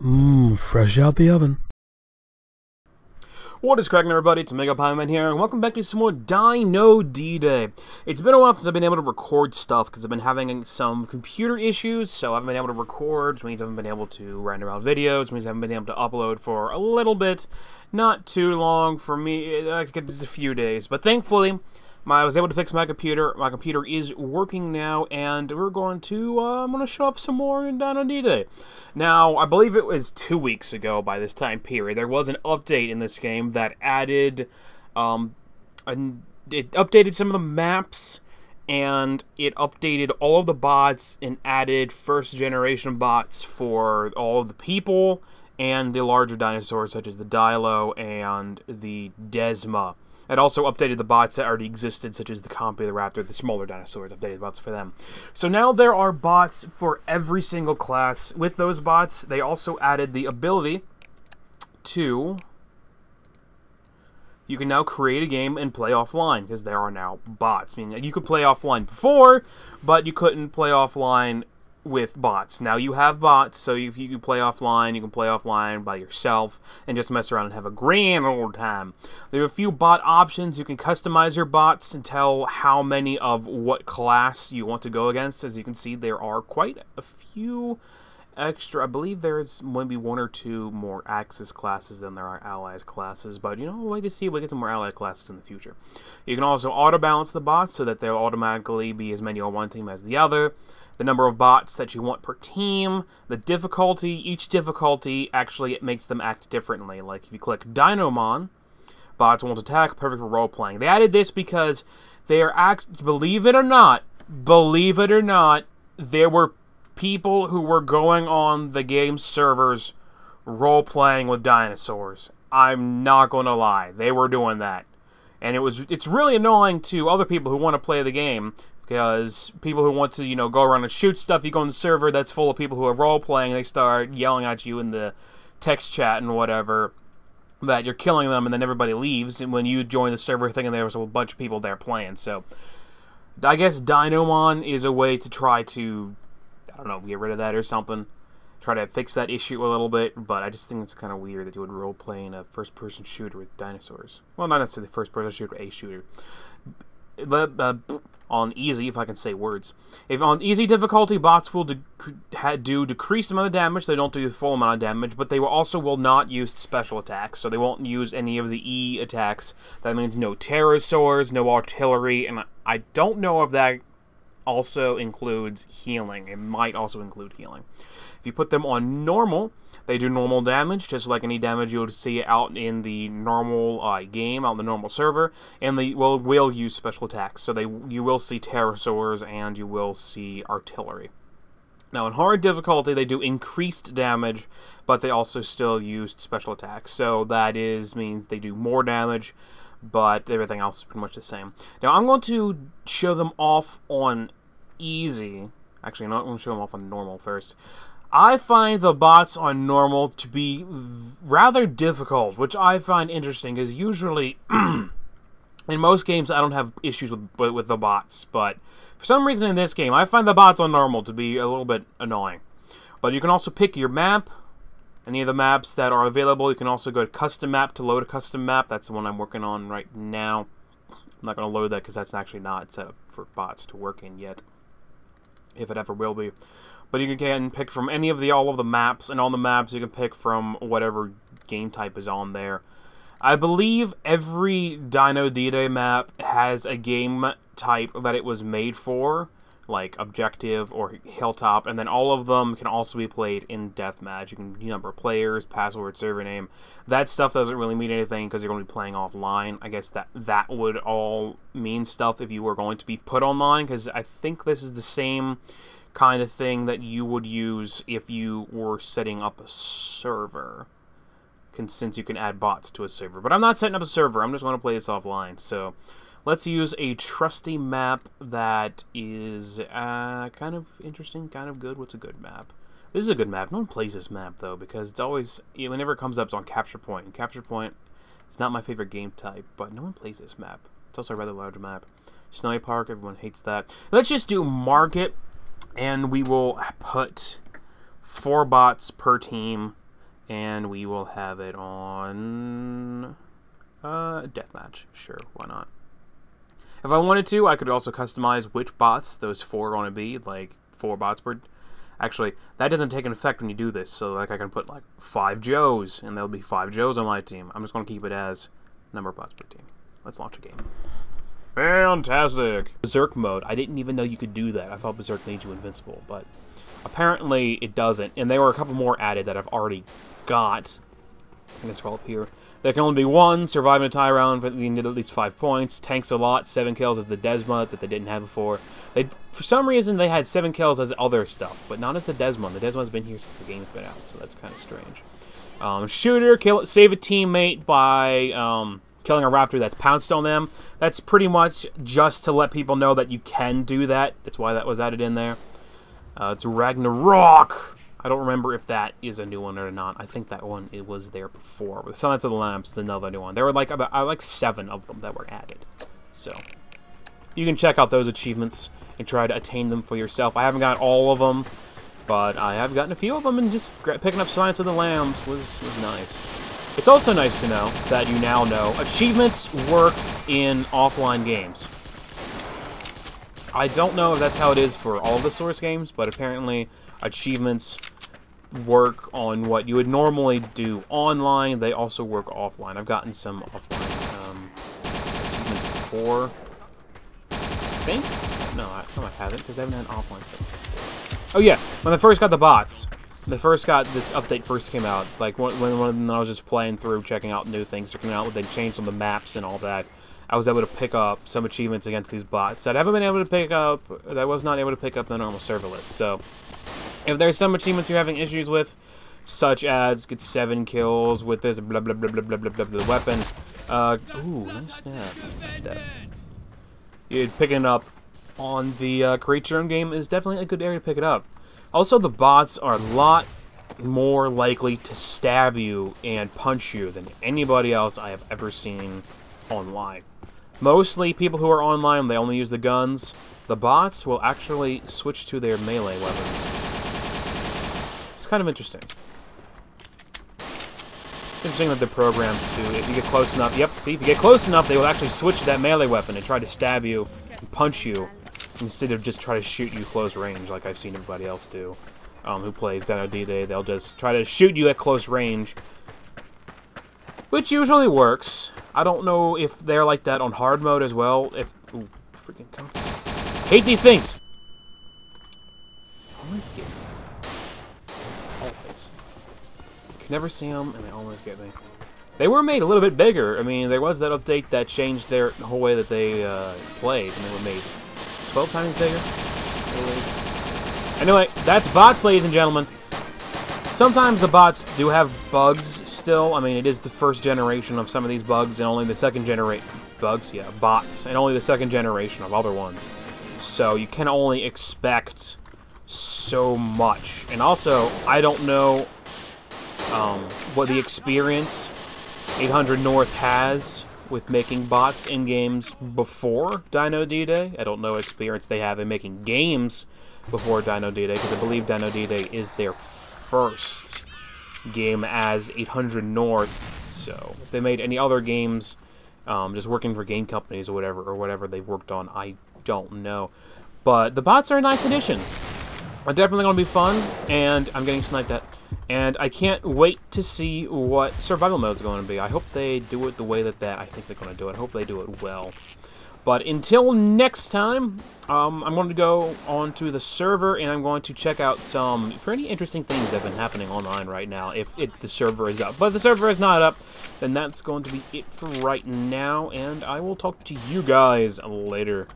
Fresh out the oven. What is cracking, everybody? It's Mega Pieman here, and welcome back to some more Dino D-Day. It's been a while since I've been able to record stuff, because I've been having some computer issues, so I haven't been able to record, which means I haven't been able to render out videos, which means I haven't been able to upload for a little bit. Not too long for me, like a few days, but thankfully, I was able to fix my computer. My computer is working now, and we're going to, I'm going to show off some more in Dino D-Day. Now, I believe it was 2 weeks ago by this time period, there was an update in this game that added, it updated some of the maps, and it updated all of the bots, and added first-generation bots for all of the people, and the larger dinosaurs, such as the Dilo and the Desma. It also updated the bots that already existed, such as the Compy, the Raptor, the smaller dinosaurs, updated bots for them. So now there are bots for every single class. With those bots, they also added the ability to... You can now create a game and play offline, because there are now bots. Meaning you could play offline before, but you couldn't play offline with bots. Now you have bots, so if you can play offline, you can play offline by yourself and just mess around and have a grand old time. There are a few bot options. You can customize your bots and tell how many of what class you want to go against. As you can see, there are quite a few extra. I believe there's maybe one or two more Axis classes than there are Allies classes, but you know, we'll wait to see if we get some more Allied classes in the future. You can also auto-balance the bots so that they'll automatically be as many on one team as the other. The number of bots that you want per team, the difficulty. Each difficulty, actually, it makes them act differently. Like, if you click Dinomon, bots won't attack, perfect for role-playing. They added this because they are, believe it or not, there were people who were going on the game servers role-playing with dinosaurs. I'm not going to lie. They were doing that. And it's really annoying to other people who want to play the game, because people who want to, you know, go around and shoot stuff, you go on the server that's full of people who are role-playing, and they start yelling at you in the text chat and whatever, that you're killing them, and then everybody leaves, and when you join the server thinking there was a bunch of people there playing. So, I guess Dinomon is a way to try to, I don't know, get rid of that or something. Try to fix that issue a little bit, but I just think it's kind of weird that you would role-play in a first-person shooter with dinosaurs. Well, not necessarily first-person shooter, a shooter. On easy, if I can say words. If on easy difficulty, bots will do decreased amount of damage. They don't do the full amount of damage, but they will not use special attacks, so they won't use any of the E attacks. That means no pterosaurs, no artillery, and I don't know if that also includes healing. It might also include healing. If you put them on normal, they do normal damage, just like any damage you would see out in the normal game, out in the normal server, and they will use special attacks. So you will see pterosaurs and you will see artillery. Now, in hard difficulty, they do increased damage, but they also still use special attacks. So that means they do more damage, but everything else is pretty much the same. Now, I'm going to show them off on easy. Actually, I'm going to show them off on normal first. I find the bots on normal to be rather difficult, which I find interesting, because usually, in most games, I don't have issues with the bots, but for some reason in this game, I find the bots on normal to be a little bit annoying. But you can also pick your map, any of the maps that are available. You can also go to custom map to load a custom map. That's the one I'm working on right now. I'm not going to load that because that's actually not set up for bots to work in yet, if it ever will be. But you can pick from all of the maps, and on the maps you can pick from whatever game type is on there. I believe every Dino D-Day map has a game type that it was made for, like objective or hilltop, and then all of them can also be played in deathmatch. You can number of players, password, server name. That stuff doesn't really mean anything because you're going to be playing offline. I guess that would all mean stuff if you were going to be put online, because I think this is the same kind of thing that you would use if you were setting up a server, since you can add bots to a server. But I'm not setting up a server, I'm just going to play this offline. So let's use a trusty map that is kind of interesting, kind of good. What's a good map? This is a good map. No one plays this map, though, because it's always, whenever it comes up, it's on Capture Point. And Capture Point, it's not my favorite game type, but no one plays this map. It's also a rather large map. Snowy Park, everyone hates that. Let's just do Market, and we will put 4 bots per team. And we will have it on deathmatch. Sure, why not? If I wanted to, I could also customize which bots those 4 are going to be. Like 4 bots per. Actually, that doesn't take an effect when you do this. So like I can put like 5 Joes, and there'll be 5 Joes on my team. I'm just going to keep it as number of bots per team. Let's launch a game. Fantastic! Berserk mode. I didn't even know you could do that. I thought Berserk made you invincible, but apparently it doesn't. And there were a couple more added that I've already got. I can scroll up here. There can only be 1. Surviving a tie round, but you need at least 5 points. Tanks a lot. 7 kills as the Desmond that they didn't have before. For some reason, they had 7 kills as other stuff, but not as the Desmond. The Desmond's been here since the game's been out, so that's kind of strange. Shooter, save a teammate by killing a raptor that's pounced on them. That's pretty much just to let people know that you can do that. That's why that was added in there. It's Ragnarok. I don't remember if that is a new one or not. I think that one it was there before. With Silence of the Lambs is another new one. There were like 7 of them that were added. So you can check out those achievements and try to attain them for yourself. I haven't got all of them, but I have gotten a few of them, and just picking up Silence of the Lambs was nice. It's also nice to know that you now know achievements work in offline games. I don't know if that's how it is for all the Source games, but apparently achievements work on what you would normally do online. They also work offline. I've gotten some offline achievements before. I think? No, I haven't, because I haven't had offline stuff. Oh yeah, when I first got the bots, this update first came out, like when I was just playing through, checking out new things that came out, they changed some of the maps and all that. I was able to pick up some achievements against these bots that I haven't been able to pick up, that I was not able to pick up in the normal server list. So if there's some achievements you're having issues with, such as get 7 kills with this blah blah blah blah blah blah blah, blah weapon, ooh, nice snap, nice snap. Picking it up on the create your own game is definitely a good area to pick it up. Also, the bots are a lot more likely to stab you and punch you than anybody else I have ever seen online. Mostly people who are online, they only use the guns. The bots will actually switch to their melee weapons. It's kind of interesting. It's interesting that they're programmed to, if you get close enough, yep, see, if you get close enough, they will actually switch to that melee weapon and try to stab you and punch you, instead of just try to shoot you close range like I've seen everybody else do. Who plays Dino D-Day, they'll just try to shoot you at close range, which usually works. I don't know if they're like that on hard mode as well. Ooh, freaking compass. Hate these things! Always get me. Always. You can never see them, and they always get me. They were made a little bit bigger. I mean, there was that update that changed the whole way that they played, and they were made 12 times bigger. Anyway, that's bots, ladies and gentlemen. Sometimes the bots do have bugs still. I mean, it is the first generation of some of these bugs, and only the second generation bots, and only the second generation of other ones. So you can only expect so much. And also, I don't know what the experience 800 North has with making bots in games before Dino D-Day. I don't know what experience they have in making games before Dino D-Day, because I believe Dino D-Day is their first game as 800 North. So if they made any other games, just working for game companies or whatever they've worked on, I don't know. But the bots are a nice addition. They're definitely going to be fun, and I'm getting sniped at. And I can't wait to see what survival mode is going to be. I hope they do it the way that I think they're going to do it. I hope they do it well. But until next time, I'm going to go onto the server, and I'm going to check out some pretty interesting things that have been happening online right now, if the server is up. But if the server is not up, then that's going to be it for right now, and I will talk to you guys later.